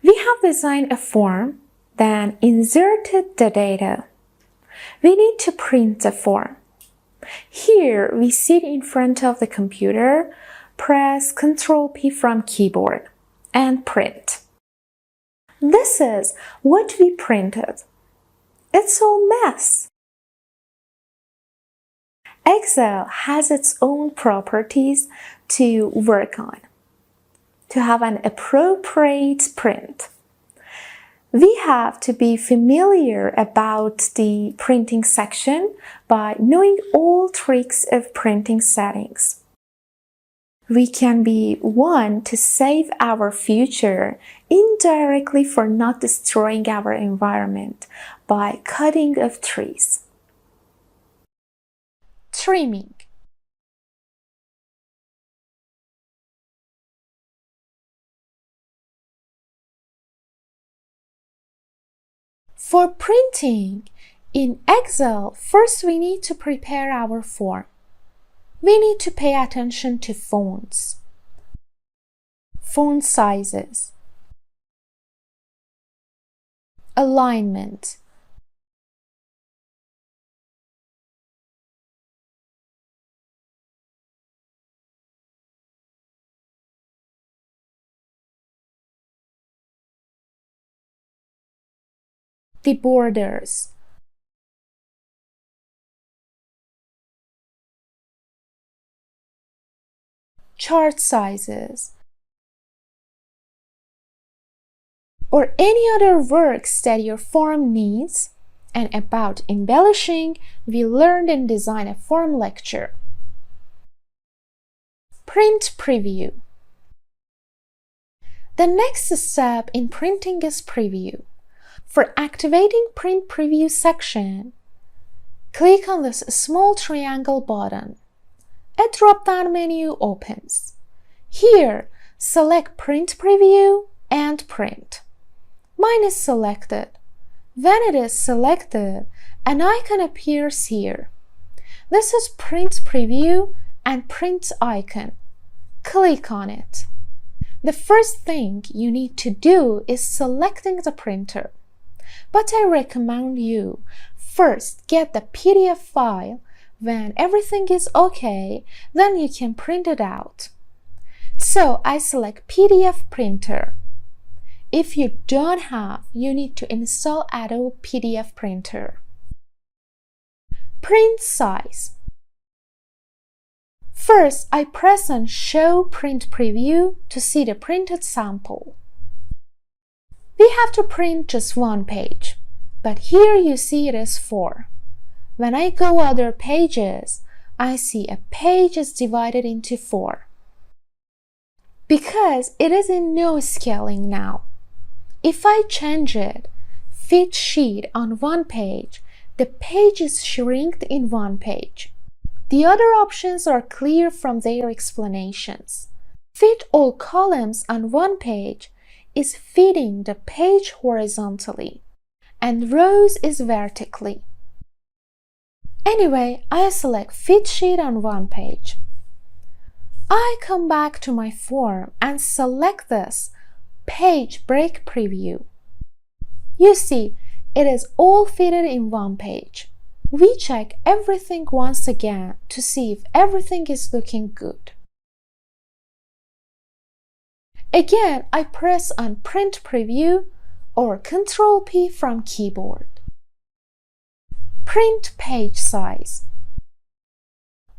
We have designed a form, then inserted the data. We need to print the form. Here, we sit in front of the computer, press Ctrl+P from keyboard, and print. This is what we printed. It's a mess. Excel has its own properties to work on, to have an appropriate print. We have to be familiar about the printing section by knowing all tricks of printing settings. We can be one to save our future indirectly for not destroying our environment by cutting of trees. Trimming. For printing, in Excel, first we need to prepare our form. We need to pay attention to fonts, font sizes, alignment, the borders, chart sizes, or any other works that your form needs. And about embellishing, we learned in Design a Form lecture. Print preview. The next step in printing is preview. For activating print preview section, click on this small triangle button. A drop-down menu opens. Here, select Print Preview and Print. Mine is selected. When it is selected, an icon appears here. This is Print Preview and Print icon. Click on it. The first thing you need to do is selecting the printer. But I recommend you first get the PDF file. When everything is okay, then you can print it out. So I select PDF printer. If you don't have, you need to install Adobe PDF printer. Print size. First, I press on Show Print Preview to see the printed sample. We have to print just one page, but here you see it is 4. When I go other pages, I see a page is divided into 4. Because it is in no scaling now. If I change it, fit sheet on one page, the page is shrinked in one page. The other options are clear from their explanations. Fit all columns on one page is fitting the page horizontally, and rows is vertically. Anyway, I select Fit Sheet on one page. I come back to my form and select this Page Break Preview. You see, it is all fitted in one page. We check everything once again to see if everything is looking good. Again, I press on Print Preview or Ctrl+P from keyboard. Print page size.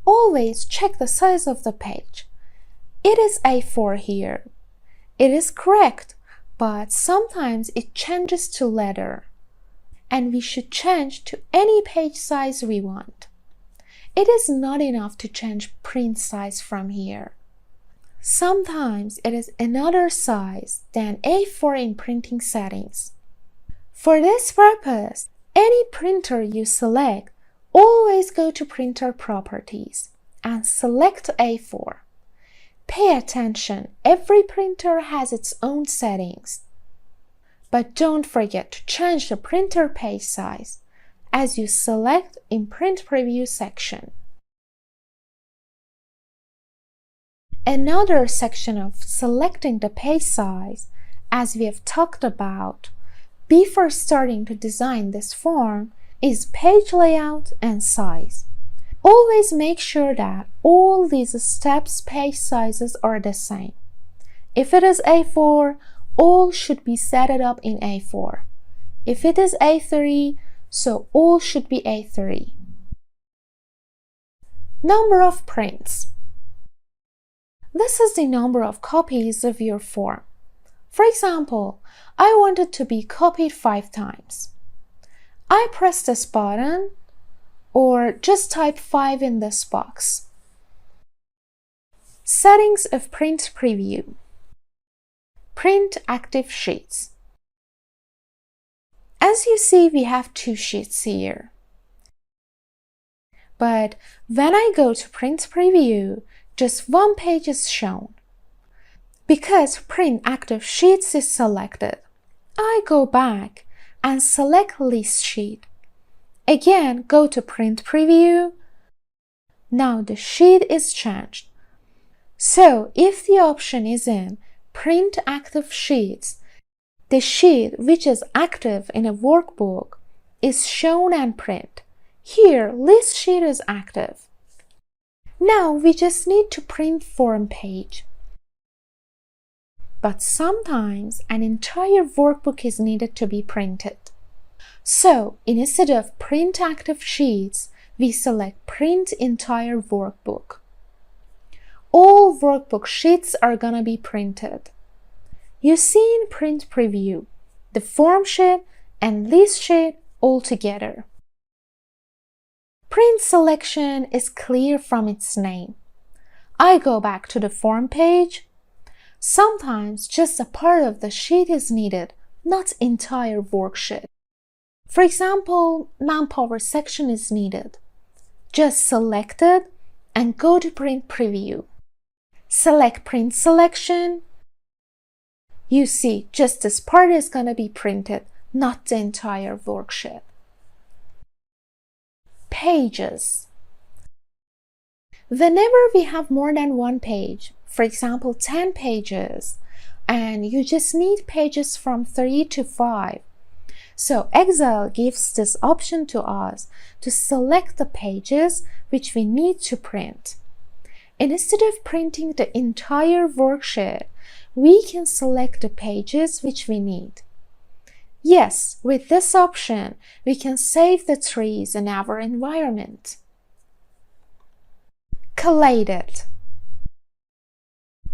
Always check the size of the page. It is A4 here. It is correct, but sometimes it changes to letter, and we should change to any page size we want. It is not enough to change print size from here. Sometimes it is another size than A4 in printing settings. For this purpose, any printer you select, always go to Printer Properties and select A4. Pay attention, every printer has its own settings. But don't forget to change the printer page size as you select in Print Preview section. Another section of selecting the page size as we have talked about before starting to design this form, is page layout and size. Always make sure that all these steps' page sizes are the same. If it is A4, all should be set it up in A4. If it is A3, so all should be A3. Number of prints. This is the number of copies of your form. For example, I want it to be copied 5 times. I press this button or just type 5 in this box. Settings of print preview. Print active sheets. As you see, we have 2 sheets here. But when I go to print preview, just 1 page is shown. Because print active sheets is selected, I go back and select list sheet. Again, go to print preview. Now the sheet is changed. So if the option is in print active sheets, the sheet which is active in a workbook is shown and print. Here, list sheet is active. Now we just need to print form page. But sometimes an entire workbook is needed to be printed. So instead of print active sheets, we select print entire workbook. All workbook sheets are gonna be printed. You see in print preview, the form sheet and list sheet all together. Print selection is clear from its name. I go back to the form page. Sometimes just a part of the sheet is needed, not entire worksheet. For example, manpower section is needed. Just select it and go to print preview. Select print selection. You see, just this part is going to be printed, not the entire worksheet. Pages. Whenever we have more than 1 page, for example 10 pages, and you just need pages from 3 to 5, so Excel gives this option to us to select the pages which we need to print. Instead of printing the entire worksheet, we can select the pages which we need. Yes, with this option, we can save the trees in our environment. Collated.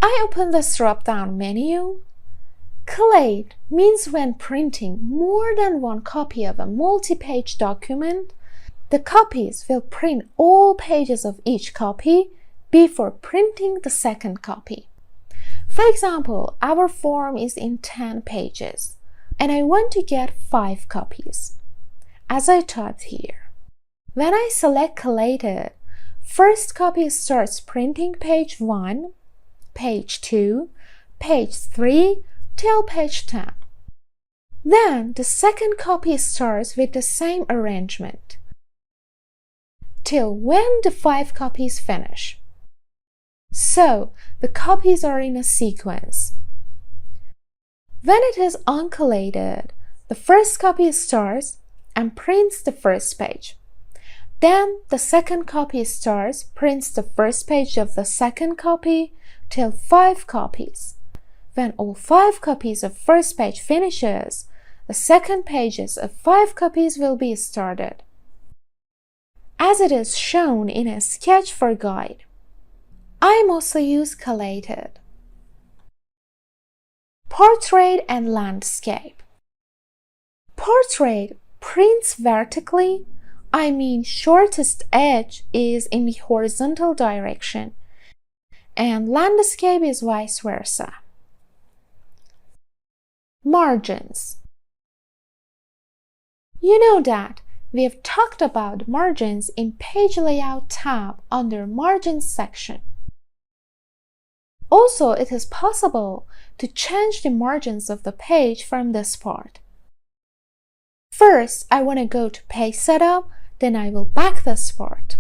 I open this drop-down menu. Collate means when printing more than 1 copy of a multi-page document, the copies will print all pages of each copy before printing the second copy. For example, our form is in 10 pages, and I want to get 5 copies, as I typed here. When I select Collated, first copy starts printing page 1, page 2, page 3, till page 10. Then the second copy starts with the same arrangement, till when the 5 copies finish. So the copies are in a sequence. When it is uncollated, the first copy starts and prints the first page. Then the second copy starts, prints the first page of the second copy till 5 copies. When all 5 copies of first page finishes, the second pages of 5 copies will be started, as it is shown in a sketch for guide. I mostly use collated. Portrait and landscape. Portrait prints vertically. I mean, shortest edge is in the horizontal direction, and landscape is vice versa. Margins. You know that we have talked about margins in Page Layout tab under Margins section. Also, it is possible to change the margins of the page from this part. First, I want to go to Page Setup, then I will back this part.